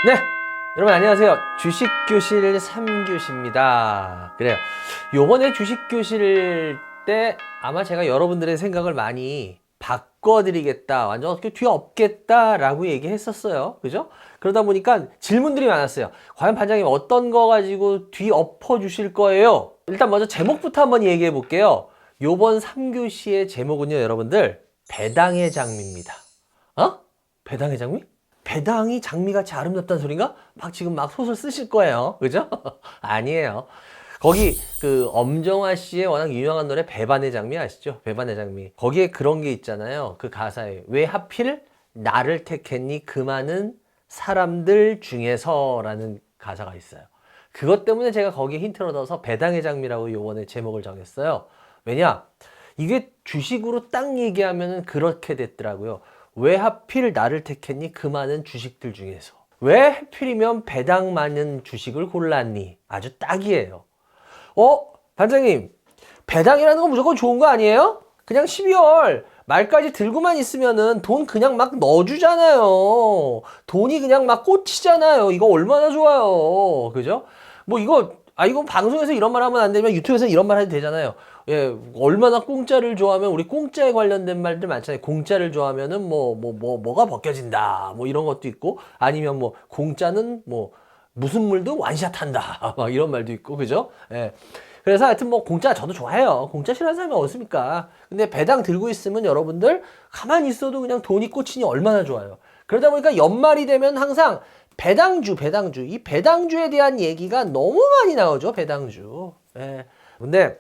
네, 여러분 안녕하세요. 주식교실 3교시입니다. 그래요. 요번에 주식교실 때 아마 제가 여러분들의 생각을 많이 바꿔드리겠다, 완전 어떻게 뒤엎겠다라고 얘기했었어요. 그죠? 그러다 보니까 질문들이 많았어요. 과연 반장님 어떤 거 가지고 뒤엎어 주실 거예요? 일단 먼저 제목부터 한번 얘기해 볼게요. 요번 3교시의 제목은요, 여러분들, 배당의 장미입니다. 어? 배당의 장미? 배당이 장미같이 아름답다는 소린가? 지금 막 소설 쓰실 거예요. 그죠? 아니에요. 거기 엄정화 씨의 워낙 유명한 노래 배반의 장미 아시죠? 배반의 장미. 거기에 그런 게 있잖아요. 그 가사에 왜 하필 나를 택했니 그 많은 사람들 중에서라는 가사가 있어요. 그것 때문에 제가 거기에 힌트를 얻어서 배당의 장미라고 요번에 제목을 정했어요. 왜냐? 이게 주식으로 딱 얘기하면 그렇게 됐더라고요. 왜 하필 나를 택했니? 그 많은 주식들 중에서. 왜 하필이면 배당 많은 주식을 골랐니? 아주 딱이에요. 반장님, 배당이라는 건 무조건 좋은 거 아니에요? 그냥 12월 말까지 들고만 있으면은 돈 그냥 막 넣어주잖아요. 돈이 그냥 막 꽂히잖아요. 이거 얼마나 좋아요. 그죠? 이거 방송에서 이런 말 하면 안 되지만 유튜브에서 이런 말 해도 되잖아요. 예, 얼마나 공짜를 좋아하면, 우리 공짜에 관련된 말들 많잖아요. 공짜를 좋아하면은 뭐가 벗겨진다. 뭐 이런 것도 있고, 아니면 공짜는 무슨 물도 완샷한다. 막 이런 말도 있고, 그죠? 예. 그래서 하여튼 공짜 저도 좋아해요. 공짜 싫어하는 사람이 어딨습니까? 근데 배당 들고 있으면 여러분들 가만히 있어도 그냥 돈이 꽂히니 얼마나 좋아요. 그러다 보니까 연말이 되면 항상 배당주. 이 배당주에 대한 얘기가 너무 많이 나오죠. 배당주. 예. 근데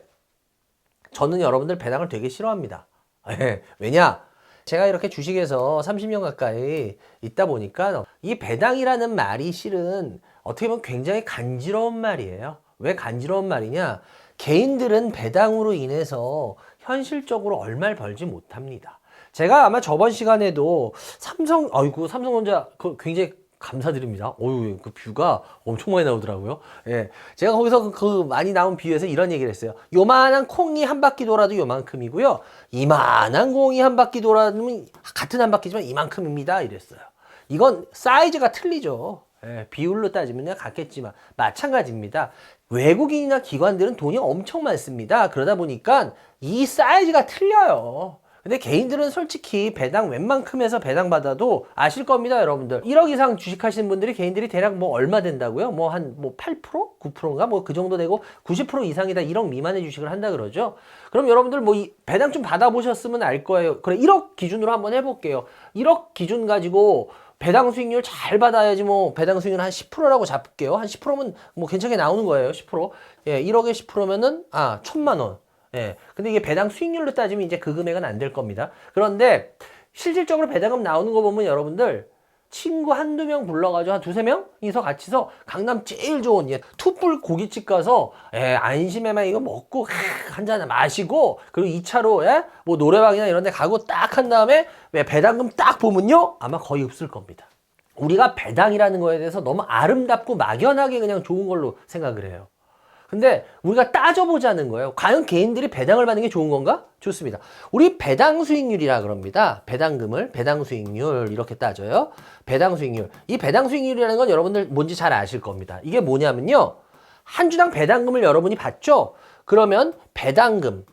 저는 여러분들 배당을 되게 싫어합니다. 예. 왜냐? 제가 이렇게 주식에서 30년 가까이 있다 보니까 이 배당이라는 말이 실은 어떻게 보면 굉장히 간지러운 말이에요. 왜 간지러운 말이냐? 개인들은 배당으로 인해서 현실적으로 얼마를 벌지 못합니다. 제가 아마 저번 시간에도 삼성전자 굉장히 감사드립니다. 그 뷰가 엄청 많이 나오더라고요. 예. 제가 거기서 많이 나온 비유에서 이런 얘기를 했어요. 요만한 콩이 한 바퀴 돌아도 요만큼이고요. 이만한 공이 한 바퀴 돌아도 같은 한 바퀴지만 이만큼입니다. 이랬어요. 이건 사이즈가 틀리죠. 예, 비율로 따지면 같겠지만 마찬가지입니다. 외국인이나 기관들은 돈이 엄청 많습니다. 그러다 보니까 이 사이즈가 틀려요. 근데 개인들은 솔직히 배당 웬만큼에서 배당 받아도 아실 겁니다, 여러분들. 1억 이상 주식하시는 분들이 개인들이 대략 얼마 된다고요? 한 8%? 9%인가? 그 정도 되고 90% 이상이다 1억 미만의 주식을 한다 그러죠. 그럼 여러분들 이 배당 좀 받아보셨으면 알 거예요. 그래, 1억 기준으로 한번 해볼게요. 1억 기준 가지고 배당 수익률 잘 받아야지 배당 수익률 한 10%라고 잡을게요. 한 10%면 괜찮게 나오는 거예요. 10%. 예, 1억에 10%면은 1,000만 원. 예. 근데 이게 배당 수익률로 따지면 이제 그 금액은 안 될 겁니다. 그런데 실질적으로 배당금 나오는 거 보면 여러분들 친구 한두 명 불러가지고 한 두세 명이서 같이서 강남 제일 좋은 투뿔 고깃집 가서 안심에만 이거 먹고 한잔 마시고 그리고 2차로 노래방이나 이런 데 가고 딱 한 다음에 배당금 딱 보면요 아마 거의 없을 겁니다. 우리가 배당이라는 거에 대해서 너무 아름답고 막연하게 그냥 좋은 걸로 생각을 해요. 근데 우리가 따져보자는 거예요. 과연 개인들이 배당을 받는 게 좋은 건가? 좋습니다. 우리 배당 수익률이라 그럽니다. 배당금을 배당 수익률 이렇게 따져요. 배당 수익률. 이 배당 수익률이라는 건 여러분들 뭔지 잘 아실 겁니다. 이게 뭐냐면요. 한 주당 배당금을 여러분이 받죠. 그러면 배당금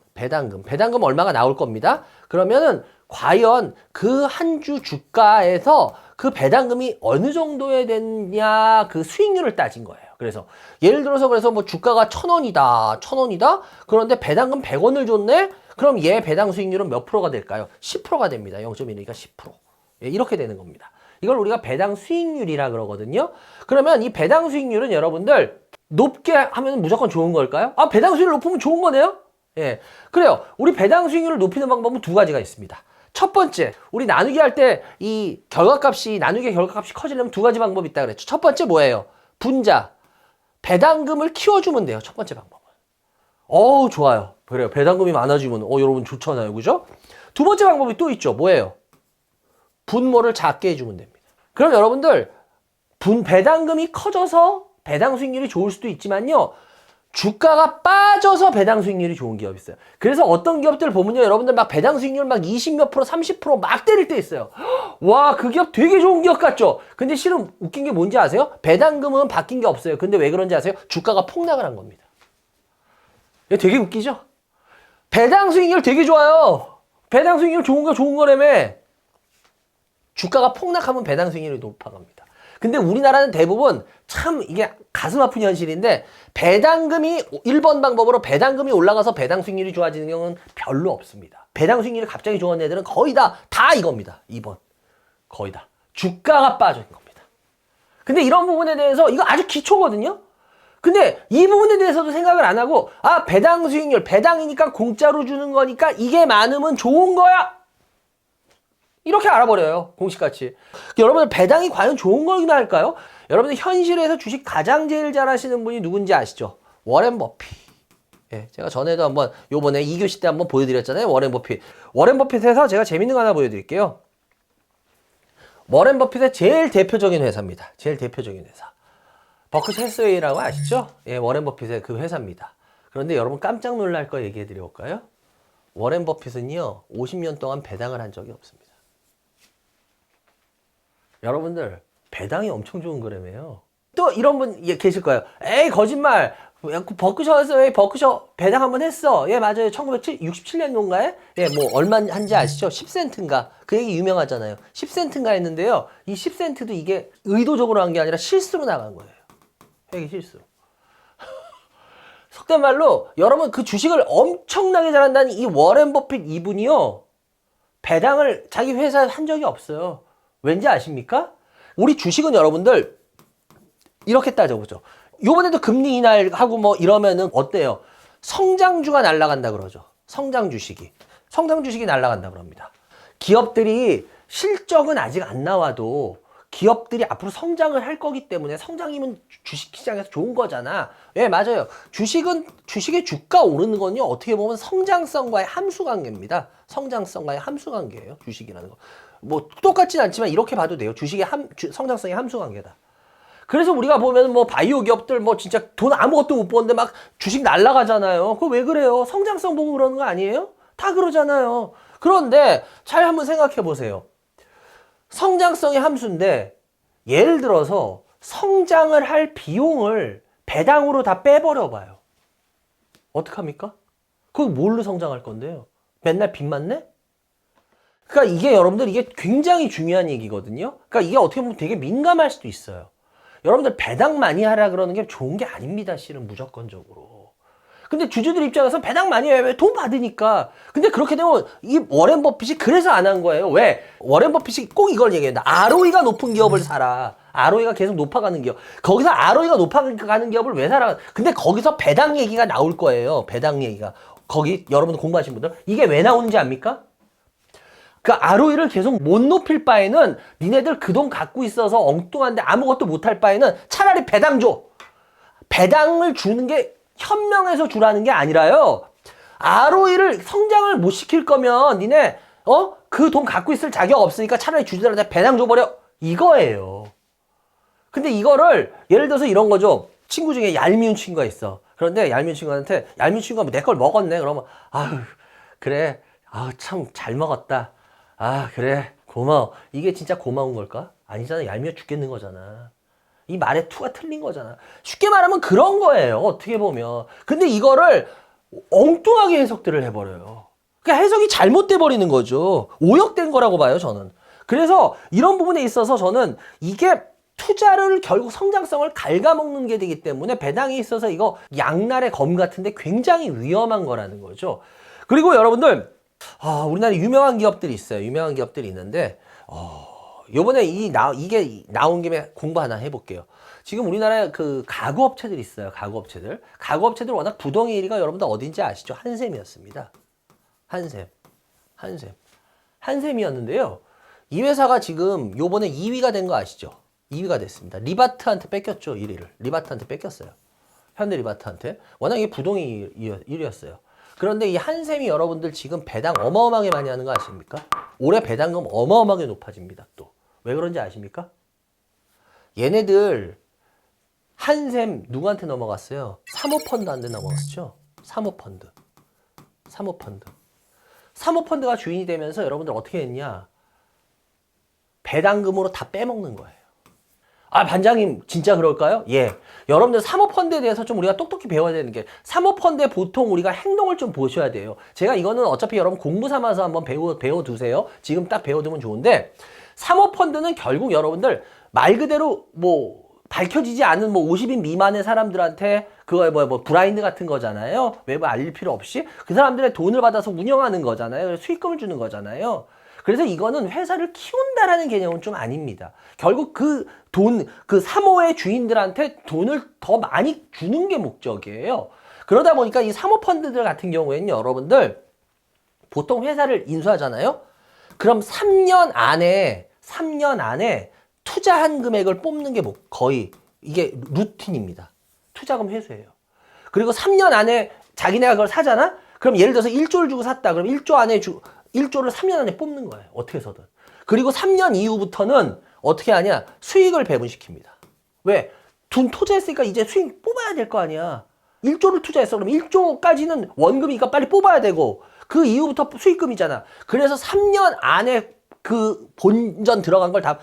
얼마가 나올 겁니다. 그러면은 과연 그 한 주 주가에서 그 배당금이 어느 정도에 됐냐 그 수익률을 따진 거예요. 그래서 예를 들어서 주가가 1,000원이다. 그런데 배당금 100원을 줬네. 그럼 얘 배당 수익률은 몇 프로가 될까요? 10%가 됩니다. 0.1이니까 10%. 예, 이렇게 되는 겁니다. 이걸 우리가 배당 수익률이라 그러거든요. 그러면 이 배당 수익률은 여러분들 높게 하면 무조건 좋은 걸까요? 배당 수익률 높으면 좋은 거네요? 예. 그래요. 우리 배당 수익률을 높이는 방법은 두 가지가 있습니다. 첫 번째, 우리 나누기 할 때 이 나누기의 결과값이 커지려면 두 가지 방법이 있다 그랬죠. 첫 번째 뭐예요? 분자. 배당금을 키워주면 돼요. 첫 번째 방법은. 좋아요. 그래요. 배당금이 많아지면, 여러분 좋잖아요. 그죠? 두 번째 방법이 또 있죠. 뭐예요? 분모를 작게 해주면 됩니다. 그럼 여러분들, 배당금이 커져서 배당 수익률이 좋을 수도 있지만요. 주가가 빠져서 배당 수익률이 좋은 기업이 있어요. 그래서 어떤 기업들 보면요, 여러분들 막 배당 수익률 막 20몇 프로, 30% 막 때릴 때 있어요. 와, 그 기업 되게 좋은 기업 같죠? 근데 실은 웃긴 게 뭔지 아세요? 배당금은 바뀐 게 없어요. 근데 왜 그런지 아세요? 주가가 폭락을 한 겁니다. 이거 되게 웃기죠? 배당 수익률 되게 좋아요. 배당 수익률 좋은 거 좋은 거라며. 주가가 폭락하면 배당 수익률이 높아갑니다. 근데 우리나라는 대부분 참 이게 가슴 아픈 현실인데, 배당금이 1번 방법으로 배당금이 올라가서 배당 수익률이 좋아지는 경우는 별로 없습니다. 배당 수익률이 갑자기 좋은 애들은 거의 다 이겁니다. 2번. 거의 다. 주가가 빠진 겁니다. 근데 이런 부분에 대해서 이거 아주 기초거든요. 근데 이 부분에 대해서도 생각을 안 하고, 아, 배당 수익률, 배당이니까 공짜로 주는 거니까 이게 많으면 좋은 거야. 이렇게 알아버려요. 공식같이. 여러분들 배당이 과연 좋은 거긴 할까요? 여러분들 현실에서 주식 가장 제일 잘하시는 분이 누군지 아시죠? 워렌 버핏. 예, 제가 전에도 한번 요번에 2교시 때 한번 보여드렸잖아요. 워렌 버핏. 워렌 버핏에서 제가 재밌는 거 하나 보여드릴게요. 워렌 버핏의 제일 대표적인 회사입니다. 제일 대표적인 회사. 버크셔 해서웨이라고 아시죠? 예, 워렌 버핏의 그 회사입니다. 그런데 여러분 깜짝 놀랄 거 얘기해 드려볼까요? 워렌 버핏은요, 50년 동안 배당을 한 적이 없습니다. 여러분들 배당이 엄청 좋은 거라며요. 또 이런 분 계실 거예요. 에이, 거짓말. 버크셔에서 왜 버크셔 배당 한번 했어? 예, 맞아요. 1967년도인가에? 예, 뭐 얼마 한지 아시죠? 10센트인가? 그 얘기 유명하잖아요. 10센트인가 했는데요. 이 10센트도 이게 의도적으로 한 게 아니라 실수로 나간 거예요. 회계 실수. 속된 말로 여러분 그 주식을 엄청나게 잘한다는 이 워렌 버핏 이분이요, 배당을 자기 회사에 한 적이 없어요. 왠지 아십니까? 우리 주식은 여러분들 이렇게 따져보죠. 요번에도 금리 인하하고 뭐 이러면은 어때요? 성장주가 날아간다 그러죠. 성장 주식이 날아간다 그럽니다. 기업들이 실적은 아직 안 나와도 기업들이 앞으로 성장을 할 거기 때문에, 성장이면 주식시장에서 좋은 거잖아. 예, 맞아요. 주식의 주가 오르는 건요, 어떻게 보면 성장성과의 함수관계입니다. 성장성과의 함수관계예요, 주식이라는 거. 뭐 똑같진 않지만 이렇게 봐도 돼요. 주식의 성장성의 함수관계다. 그래서 우리가 보면 뭐 바이오 기업들 뭐 진짜 돈 아무것도 못 버는데 막 주식 날라가잖아요. 그거 왜 그래요? 성장성 보고 그러는 거 아니에요? 다 그러잖아요. 그런데 잘 한번 생각해 보세요. 성장성의 함수인데, 예를 들어서 성장을 할 비용을 배당으로 다 빼버려 봐요. 어떡합니까? 그거 뭘로 성장할 건데요? 맨날 빚만 내? 그러니까 이게 여러분들 이게 굉장히 중요한 얘기거든요. 그러니까 이게 어떻게 보면 되게 민감할 수도 있어요. 여러분들 배당 많이 하라 그러는 게 좋은 게 아닙니다. 실은 무조건적으로. 근데 주주들 입장에서 배당 많이 해. 왜? 돈 받으니까. 근데 그렇게 되면 이 워렌 버핏이 그래서 안 한 거예요. 왜? 워렌 버핏이 꼭 이걸 얘기한다. ROE가 높은 기업을 사라. ROE가 계속 높아가는 기업. 거기서 ROE가 높아가는 기업을 왜 사라? 근데 거기서 배당 얘기가 나올 거예요. 배당 얘기가. 거기 여러분들 공부하신 분들. 이게 왜 나오는지 압니까? 그 ROE를 계속 못 높일 바에는 니네들 그 돈 갖고 있어서 엉뚱한데 아무것도 못할 바에는 차라리 배당 줘. 배당을 주는 게 현명해서 주라는 게 아니라요, ROE를 성장을 못 시킬 거면 니네 그 돈 갖고 있을 자격 없으니까 차라리 주주들한테 배당 줘버려, 이거예요. 근데 이거를 예를 들어서 이런 거죠. 친구 중에 얄미운 친구가 있어. 그런데 얄미운 친구한테, 얄미운 친구가 내 걸 먹었네. 그러면 아유 그래, 아유 참 잘 먹었다, 아 그래 고마워. 이게 진짜 고마운 걸까? 아니잖아. 얄미워 죽겠는 거잖아. 이 말의 투가 틀린 거잖아. 쉽게 말하면 그런 거예요, 어떻게 보면. 근데 이거를 엉뚱하게 해석들을 해버려요. 그러니까 해석이 잘못돼 버리는 거죠. 오역된 거라고 봐요, 저는. 그래서 이런 부분에 있어서 저는 이게 투자를 결국 성장성을 갉아먹는 게 되기 때문에 배당에 있어서 이거 양날의 검 같은데 굉장히 위험한 거라는 거죠. 그리고 여러분들, 우리나라에 유명한 기업들이 있어요. 유명한 기업들이 있는데, 요번에 이게 나온 김에 공부 하나 해볼게요. 지금 우리나라에 그 가구업체들이 있어요. 가구업체들 워낙 부동의 1위가 여러분들 어딘지 아시죠? 한샘이었습니다. 한샘이었는데요. 이 회사가 지금 요번에 2위가 된 거 아시죠? 2위가 됐습니다. 리바트한테 뺏겼죠, 1위를. 리바트한테 뺏겼어요. 현대 리바트한테. 워낙 이게 부동의 1위였어요. 그런데 이 한샘이 여러분들 지금 배당 어마어마하게 많이 하는 거 아십니까? 올해 배당금 어마어마하게 높아집니다, 또. 왜 그런지 아십니까? 얘네들 한샘 누구한테 넘어갔어요? 사모펀드한테 넘어갔죠. 사모펀드. 사모펀드가 주인이 되면서 여러분들 어떻게 했냐? 배당금으로 다 빼먹는 거예요. 아, 반장님 진짜 그럴까요? 예. 여러분들 사모펀드에 대해서 좀 우리가 똑똑히 배워야 되는 게, 사모펀드에 보통 우리가 행동을 좀 보셔야 돼요. 제가 이거는 어차피 여러분 공부 삼아서 한번 배워두세요. 지금 딱 배워두면 좋은데, 사모펀드는 결국 여러분들 말 그대로 뭐 밝혀지지 않은 뭐 50인 미만의 사람들한테 그거 뭐 브라인드 같은 거잖아요. 외부 알릴 필요 없이 그 사람들의 돈을 받아서 운영하는 거잖아요. 수익금을 주는 거잖아요. 그래서 이거는 회사를 키운다라는 개념은 좀 아닙니다. 결국 그 사모의 주인들한테 돈을 더 많이 주는 게 목적이에요. 그러다 보니까 이 사모펀드들 같은 경우에는 여러분들 보통 회사를 인수하잖아요. 그럼 3년 안에 투자한 금액을 뽑는 게 거의 이게 루틴입니다. 투자금 회수예요. 그리고 3년 안에 자기네가 그걸 사잖아? 그럼 예를 들어서 1조를 주고 샀다. 그럼 1조를 3년 안에 뽑는 거예요. 어떻게 해서든. 그리고 3년 이후부터는 어떻게 하냐? 수익을 배분시킵니다. 왜? 돈 투자했으니까 이제 수익 뽑아야 될 거 아니야. 1조를 투자했어. 그럼 1조까지는 원금이니까 빨리 뽑아야 되고, 그 이후부터 수익금이잖아. 그래서 3년 안에 그 본전 들어간 걸 다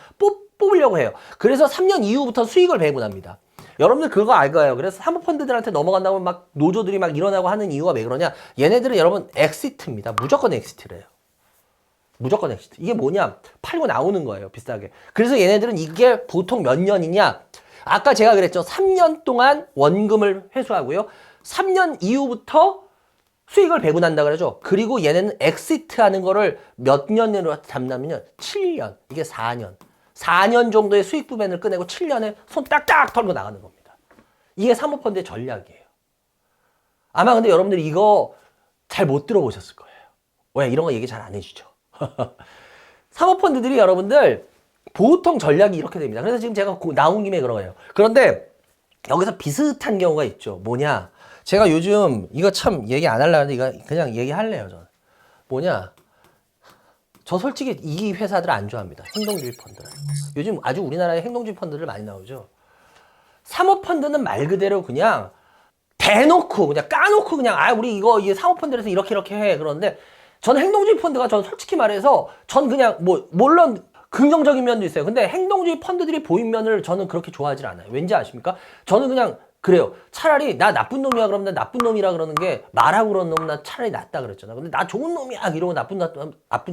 뽑으려고 해요. 그래서 3년 이후부터 수익을 배분합니다. 여러분들 그거 알 거예요. 그래서 사모펀드들한테 넘어간다고 막 노조들이 막 일어나고 하는 이유가 왜 그러냐? 얘네들은 여러분 엑시트입니다. 무조건 엑시트래요. 무조건 엑시트. 이게 뭐냐? 팔고 나오는 거예요. 비싸게. 그래서 얘네들은 이게 보통 몇 년이냐? 아까 제가 그랬죠. 3년 동안 원금을 회수하고요. 3년 이후부터 수익을 배분한다 그러죠. 그리고 얘네는 엑시트 하는 거를 몇 년으로 잡냐면요. 7년. 이게 4년. 4년 정도의 수익 부분을 꺼내고 7년에 손 딱딱 털고 나가는 겁니다. 이게 사모펀드의 전략이에요. 아마 근데 여러분들이 이거 잘 못 들어보셨을 거예요. 왜? 이런 거 얘기 잘 안 해주죠. 사모펀드들이 여러분들 보통 전략이 이렇게 됩니다. 그래서 지금 제가 나온 김에 그런 거예요. 그런데 여기서 비슷한 경우가 있죠. 뭐냐? 제가 요즘 이거 참 얘기 안 하려는데 이거 그냥 얘기할래요. 저는. 뭐냐? 저 솔직히 이 회사들 안 좋아합니다. 행동주의 펀드를. 요즘 아주 우리나라에 행동주의 펀드들 많이 나오죠. 사모펀드는 말 그대로 그냥 대놓고 그냥 까놓고 그냥 우리 이거 사모펀드에서 이렇게 해. 그런데 저는 행동주의 펀드가 전 솔직히 말해서 전 그냥 물론 긍정적인 면도 있어요. 근데 행동주의 펀드들이 보인 면을 저는 그렇게 좋아하지 않아요. 왠지 아십니까? 저는 그냥 그래요. 차라리 나 나쁜 놈이야 그러면 나 나쁜 놈이라 그러는 게 말하고 그러는 놈은 나 차라리 낫다 그랬잖아. 근데 나 좋은 놈이야 이러고 나쁜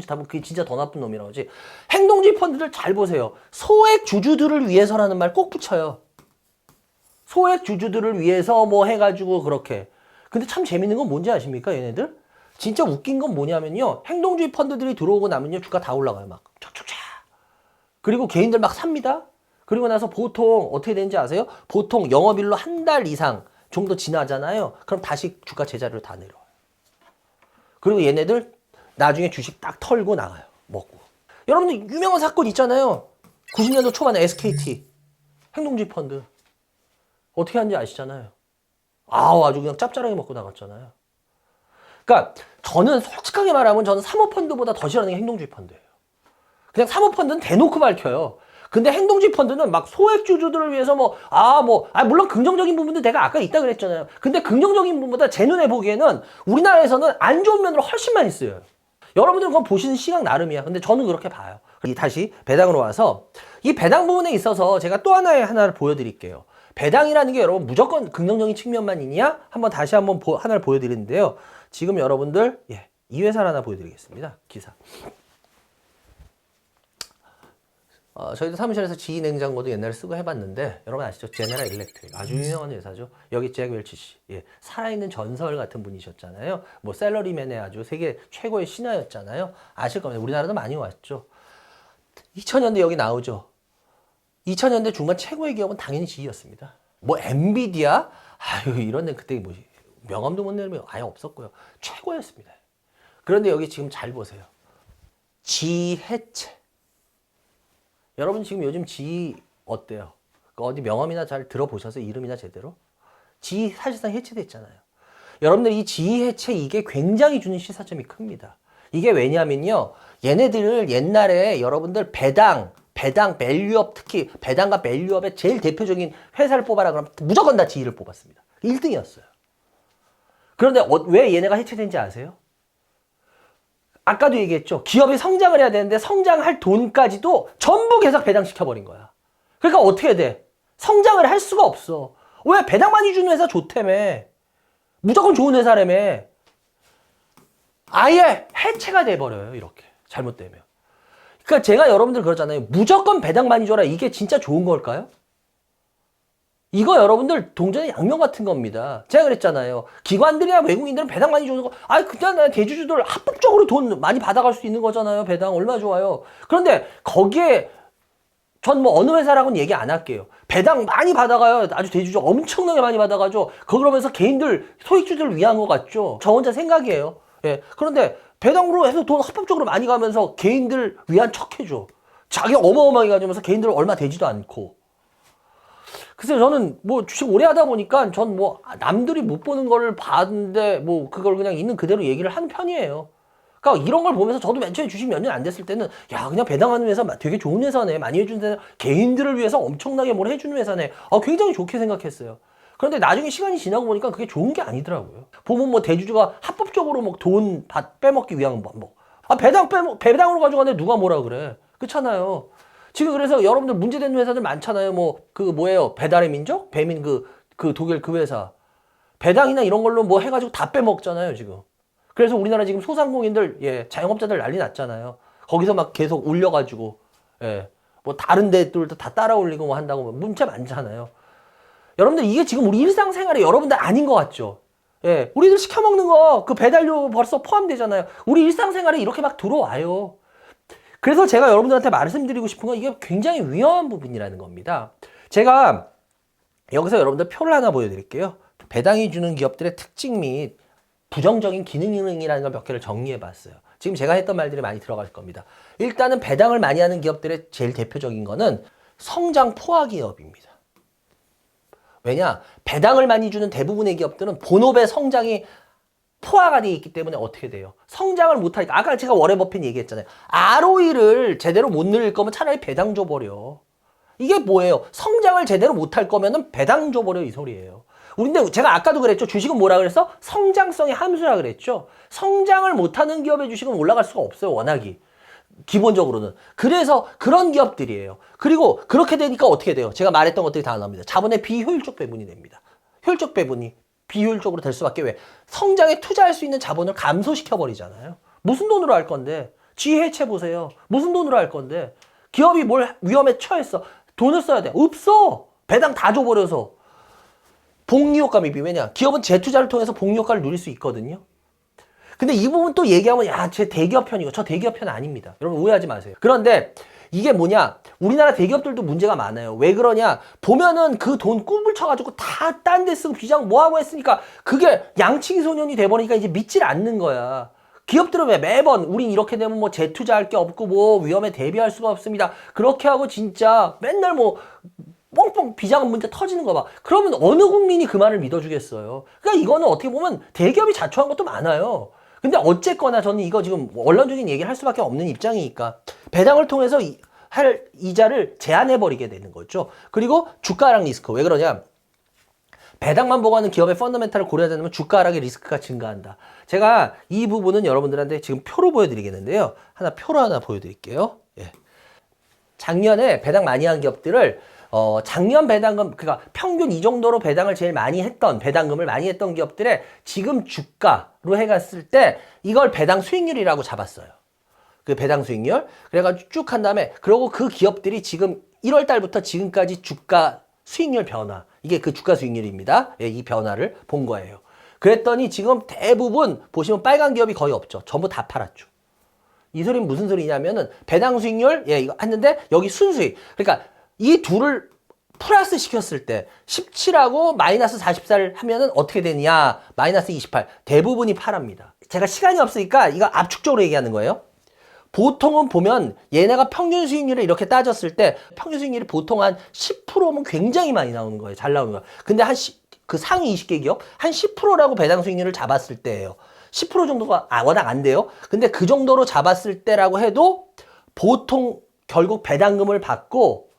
짓 하면 그게 진짜 더 나쁜 놈이라고 하지. 행동주의 펀드들 잘 보세요. 소액 주주들을 위해서라는 말 꼭 붙여요. 소액 주주들을 위해서 뭐 해가지고 그렇게. 근데 참 재밌는 건 뭔지 아십니까 얘네들? 진짜 웃긴 건 뭐냐면요. 행동주의 펀드들이 들어오고 나면요. 주가 다 올라가요. 막 촥촥촥. 그리고 개인들 막 삽니다. 그리고 나서 보통 어떻게 되는지 아세요? 보통 영업일로 한 달 이상 정도 지나잖아요. 그럼 다시 주가 제자리로 다 내려와요. 그리고 얘네들 나중에 주식 딱 털고 나가요. 먹고. 여러분들 유명한 사건 있잖아요. 90년도 초반에 SKT 행동주의 펀드 어떻게 하는지 아시잖아요. 아주 그냥 짭짤하게 먹고 나갔잖아요. 그러니까 저는 솔직하게 말하면 저는 사모펀드보다 더 싫어하는 게 행동주의 펀드예요. 그냥 사모펀드는 대놓고 밝혀요. 근데 행동주의 펀드는 막 소액 주주들을 위해서 물론 긍정적인 부분도 내가 아까 있다 그랬잖아요. 근데 긍정적인 부분보다 제 눈에 보기에는 우리나라에서는 안 좋은 면으로 훨씬 많이 쓰여요. 여러분들은 그건 보시는 시각 나름이야. 근데 저는 그렇게 봐요. 다시 배당으로 와서 이 배당 부분에 있어서 제가 또 하나를 보여드릴게요. 배당이라는 게 여러분 무조건 긍정적인 측면만 있냐? 다시 한번 하나를 보여드리는데요. 지금 여러분들 이 회사를 하나 보여드리겠습니다. 기사. 저희도 사무실에서 지휘 냉장고도 옛날에 쓰고 해봤는데 여러분 아시죠? 제네럴 일렉트릭 아주 유명한 회사죠. 여기 잭 웰치 씨, 살아있는 전설 같은 분이셨잖아요. 뭐 셀러리맨의 아주 세계 최고의 신하였잖아요. 아실 겁니다. 우리나라도 많이 왔죠. 2000년대 여기 나오죠. 2000년대 중반 최고의 기업은 당연히 GE였습니다. 뭐 엔비디아 이런 데 그때 명함도 못 내면 아예 없었고요. 최고였습니다. 그런데 여기 지금 잘 보세요. GE 해체. 여러분 지금 요즘 GE 어때요? 어디 명함이나 잘 들어보셔서 이름이나 제대로? GE 사실상 해체됐잖아요. 여러분들 이 GE 해체 이게 굉장히 주는 시사점이 큽니다. 이게 왜냐면요. 얘네들을 옛날에 여러분들 배당 배당, 밸류업, 특히 배당과 밸류업의 제일 대표적인 회사를 뽑아라 그러면 무조건 다 GE를 뽑았습니다. 1등이었어요. 그런데 왜 얘네가 해체된지 아세요? 아까도 얘기했죠. 기업이 성장을 해야 되는데 성장할 돈까지도 전부 계속 배당시켜버린 거야. 그러니까 어떻게 돼? 성장을 할 수가 없어. 왜? 배당 많이 주는 회사 좋다며. 무조건 좋은 회사라며. 아예 해체가 돼버려요. 이렇게 잘못되면. 그러니까 제가 여러분들 그러잖아요. 무조건 배당 많이 줘라. 이게 진짜 좋은 걸까요? 이거 여러분들 동전의 양면 같은 겁니다. 제가 그랬잖아요. 기관들이나 외국인들은 배당 많이 주는 거, 그냥 대주주들 합법적으로 돈 많이 받아갈 수 있는 거잖아요. 배당 얼마나 좋아요. 그런데 거기에 전 뭐 어느 회사라고는 얘기 안 할게요. 배당 많이 받아가요. 아주 대주주 엄청나게 많이 받아가죠. 그러면서 개인들, 소액주들을 위한 것 같죠. 저 혼자 생각이에요. 예. 그런데 배당으로 해서 돈 합법적으로 많이 가면서 개인들 위한 척 해줘. 자기 어마어마하게 가지면서 개인들 얼마 되지도 않고. 글쎄요, 저는 뭐 주식 오래 하다 보니까 전 뭐 남들이 못 보는 거를 봤는데 뭐 그걸 그냥 있는 그대로 얘기를 하는 편이에요. 그러니까 이런 걸 보면서 저도 맨 처음에 주식 몇 년 안 됐을 때는 야, 그냥 배당하는 회사 되게 좋은 회사네. 많이 해주는 회사, 개인들을 위해서 엄청나게 뭘 해주는 회사네. 굉장히 좋게 생각했어요. 그런데 나중에 시간이 지나고 보니까 그게 좋은 게 아니더라고요. 보면 뭐 대주주가 합법적으로 뭐 돈 빼먹기 위한 배당으로 가져가는데 누가 뭐라 그래. 그렇잖아요. 지금 그래서 여러분들 문제되는 회사들 많잖아요. 뭐, 뭐예요? 배달의 민족? 배민 독일 그 회사. 배당이나 이런 걸로 뭐 해가지고 다 빼먹잖아요, 지금. 그래서 우리나라 지금 소상공인들, 자영업자들 난리 났잖아요. 거기서 막 계속 올려가지고, 뭐 다른 데들도 다 따라 올리고 뭐 한다고 문자 많잖아요. 여러분들 이게 지금 우리 일상생활에 여러분들 아닌 것 같죠? 우리들 시켜먹는 거, 그 배달료 벌써 포함되잖아요. 우리 일상생활에 이렇게 막 들어와요. 그래서 제가 여러분들한테 말씀드리고 싶은 건 이게 굉장히 위험한 부분이라는 겁니다. 제가 여기서 여러분들 표를 하나 보여드릴게요. 배당이 주는 기업들의 특징 및 부정적인 기능이라는 걸 몇 개를 정리해 봤어요. 지금 제가 했던 말들이 많이 들어갈 겁니다. 일단은 배당을 많이 하는 기업들의 제일 대표적인 거는 성장 포화 기업입니다. 왜냐? 배당을 많이 주는 대부분의 기업들은 본업의 성장이 포화가 되어 있기 때문에 어떻게 돼요? 성장을 못하니까. 아까 제가 워렌 버핏 얘기했잖아요. ROE를 제대로 못 늘릴 거면 차라리 배당 줘버려. 이게 뭐예요? 성장을 제대로 못할 거면은 배당 줘버려, 이 소리예요. 근데 제가 아까도 그랬죠. 주식은 뭐라 그랬어? 성장성의 함수라 그랬죠. 성장을 못하는 기업의 주식은 올라갈 수가 없어요, 워낙이. 기본적으로는. 그래서 그런 기업들이에요. 그리고 그렇게 되니까 어떻게 돼요? 제가 말했던 것들이 다 나옵니다. 자본의 비효율적 배분이 됩니다. 효율적 배분이 비효율적으로 될 수밖에. 왜? 성장에 투자할 수 있는 자본을 감소시켜버리잖아요. 무슨 돈으로 할 건데? 지혜채 보세요. 무슨 돈으로 할 건데? 기업이 뭘 위험에 처했어. 돈을 써야 돼. 없어. 배당 다 줘버려서. 복리효과 미비. 왜냐? 기업은 재투자를 통해서 복리효과를 누릴 수 있거든요. 근데 이 부분 또 얘기하면 제 대기업 편이고 저 대기업 편 아닙니다. 여러분 오해하지 마세요. 그런데 이게 뭐냐? 우리나라 대기업들도 문제가 많아요. 왜 그러냐? 보면은 그 돈 꿈을 쳐가지고 다 딴 데 쓰고 비장 뭐하고 했으니까 그게 양치기 소년이 돼버리니까 이제 믿질 않는 거야. 기업들은 왜 매번 우린 이렇게 되면 뭐 재투자할 게 없고 뭐 위험에 대비할 수가 없습니다. 그렇게 하고 진짜 맨날 뭐 뻥뻥 비자금 문제 터지는 거 봐. 그러면 어느 국민이 그 말을 믿어주겠어요. 그러니까 이거는 어떻게 보면 대기업이 자초한 것도 많아요. 근데 어쨌거나 저는 이거 지금 원론적인 얘기를 할 수밖에 없는 입장이니까 배당을 통해서 할 이자를 제한해버리게 되는 거죠. 그리고 주가 하락 리스크. 왜 그러냐? 배당만 보고 하는 기업의 펀더멘탈을 고려하지 않으면 주가 하락의 리스크가 증가한다. 제가 이 부분은 여러분들한테 지금 표로 보여드리겠는데요. 표로 하나 보여드릴게요. 작년에 배당 많이 한 기업들을 작년 배당금, 그러니까 평균 이 정도로 배당을 제일 많이 했던, 배당금을 많이 했던 기업들의 지금 주가로 해갔을 때 이걸 배당 수익률이라고 잡았어요. 그 배당 수익률. 그래가지고 쭉 한 다음에, 그리고 그 기업들이 지금 1월 달부터 지금까지 주가 수익률 변화. 이게 그 주가 수익률입니다. 이 변화를 본 거예요. 그랬더니 지금 대부분 보시면 빨간 기업이 거의 없죠. 전부 다 팔았죠. 이 소리는 무슨 소리냐면은 배당 수익률, 이거 했는데 여기 순수익. 그러니까 이 둘을 플러스 시켰을 때 17하고 마이너스 44를 하면은 어떻게 되냐? 마이너스 28. 대부분이 파랍니다. 제가 시간이 없으니까 이거 압축적으로 얘기하는 거예요. 보통은 보면 얘네가 평균 수익률을 이렇게 따졌을 때 평균 수익률이 보통 한 10%면 굉장히 많이 나오는 거예요. 잘 나오는 거예요. 근데 그 상위 20개 기업 한 10%라고 배당 수익률을 잡았을 때예요. 10% 정도가 워낙 안 돼요. 근데 그 정도로 잡았을 때라고 해도 보통 결국 배당금을 받고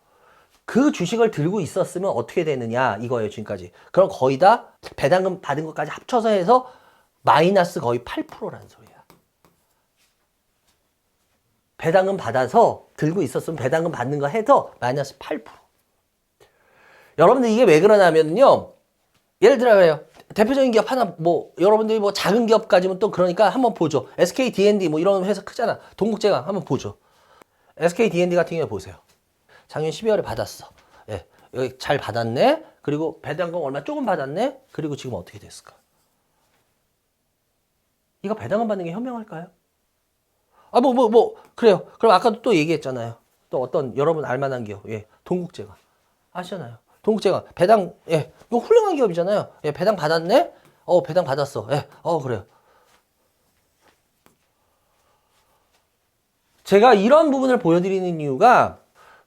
그 주식을 들고 있었으면 어떻게 되느냐 이거예요 지금까지. 그럼 거의 다 배당금 받은 것까지 합쳐서 해서 마이너스 거의 8%라는 소리야. 배당금 받아서 들고 있었으면 배당금 받는 거 해서 마이너스 8%. 여러분들 이게 왜 그러냐면요. 예를 들어요. 대표적인 기업 하나 뭐 여러분들이 뭐 작은 기업까지면 또 그러니까 한번 보죠. SK D&D 뭐 이런 회사 크잖아. 동국제강 한번 보죠. SK D&D 같은 경우에 보세요. 작년 12월에 받았어. 예, 여기 잘 받았네. 그리고 배당금 얼마 조금 받았네. 그리고 지금 어떻게 됐을까? 이거 배당금 받는 게 현명할까요? 그래요. 그럼 아까도 또 얘기했잖아요. 또 어떤 여러분 알만한 기업, 예, 동국제강 아시잖아요. 동국제강 배당, 예, 이거 훌륭한 기업이잖아요. 예, 배당 받았네. 배당 받았어. 예, 그래요. 제가 이런 부분을 보여드리는 이유가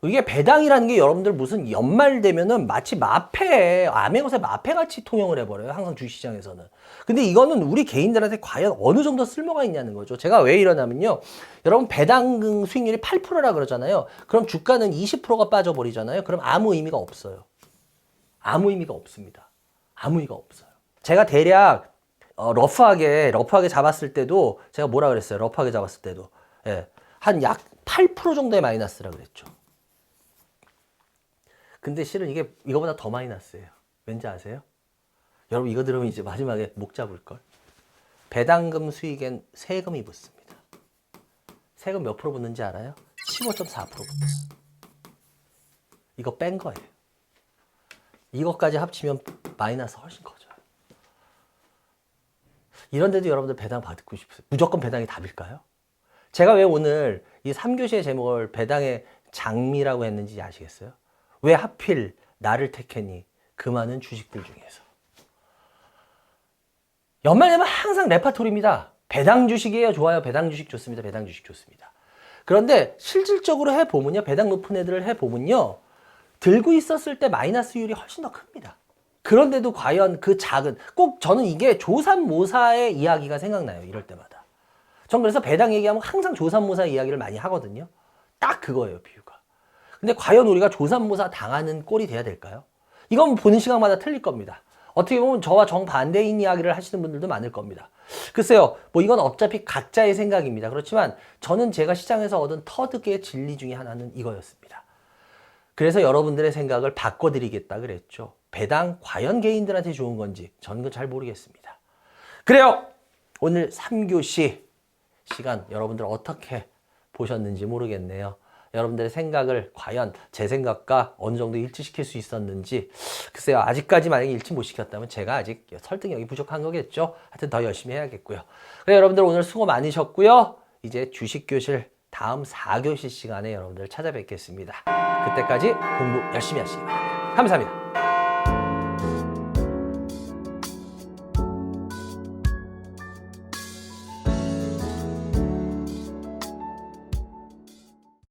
이게 배당이라는 게 여러분들 무슨 연말 되면은 마치 마패, 암행어사 마패같이 통용을 해버려요. 항상 주식시장에서는. 근데 이거는 우리 개인들한테 과연 어느 정도 쓸모가 있냐는 거죠. 제가 왜 이러냐면요. 여러분 배당 수익률이 8%라 그러잖아요. 그럼 주가는 20%가 빠져버리잖아요. 그럼 아무 의미가 없어요. 아무 의미가 없습니다. 아무 의미가 없어요. 제가 대략 러프하게 잡았을 때도 제가 뭐라 그랬어요. 러프하게 잡았을 때도. 예. 한 약 8% 정도의 마이너스라 그랬죠. 근데 실은 이거보다 더 마이너스예요. 왠지 아세요? 여러분 이거 들으면 이제 마지막에 목 잡을걸? 배당금 수익엔 세금이 붙습니다. 세금 몇 프로 붙는지 알아요? 15.4% 붙어요. 이거 뺀 거예요. 이것까지 합치면 마이너스 훨씬 커져요. 이런데도 여러분들 배당 받고 싶으세요? 무조건 배당이 답일까요? 제가 왜 오늘 이 3교시의 제목을 배당의 장미라고 했는지 아시겠어요? 왜 하필 나를 택했니? 그 많은 주식들 중에서. 연말 되면 항상 레파토리입니다. 배당 주식이에요? 좋아요. 배당 주식 좋습니다. 배당 주식 좋습니다. 그런데 실질적으로 해보면요. 배당 높은 애들을 해보면요. 들고 있었을 때 마이너스율이 훨씬 더 큽니다. 그런데도 과연 그 작은, 꼭 저는 이게 조삼모사의 이야기가 생각나요. 이럴 때마다. 전 그래서 배당 얘기하면 항상 조삼모사 이야기를 많이 하거든요. 딱 그거예요. 비유가. 근데 과연 우리가 조삼모사 당하는 꼴이 돼야 될까요? 이건 보는 시각마다 틀릴 겁니다. 어떻게 보면 저와 정반대인 이야기를 하시는 분들도 많을 겁니다. 글쎄요, 뭐 이건 어차피 각자의 생각입니다. 그렇지만 저는 제가 시장에서 얻은 터득의 진리 중에 하나는 이거였습니다. 그래서 여러분들의 생각을 바꿔드리겠다 그랬죠. 배당 과연 개인들한테 좋은 건지 저는 그건 잘 모르겠습니다. 그래요! 오늘 3교시 시간 여러분들 어떻게 보셨는지 모르겠네요. 여러분들의 생각을 과연 제 생각과 어느 정도 일치시킬 수 있었는지 글쎄요. 아직까지 만약에 일치 못 시켰다면 제가 아직 설득력이 부족한 거겠죠. 하여튼 더 열심히 해야겠고요. 그래 여러분들 오늘 수고 많으셨고요. 이제 주식교실 다음 4교시 시간에 여러분들 찾아뵙겠습니다. 그때까지 공부 열심히 하시기 바랍니다. 감사합니다.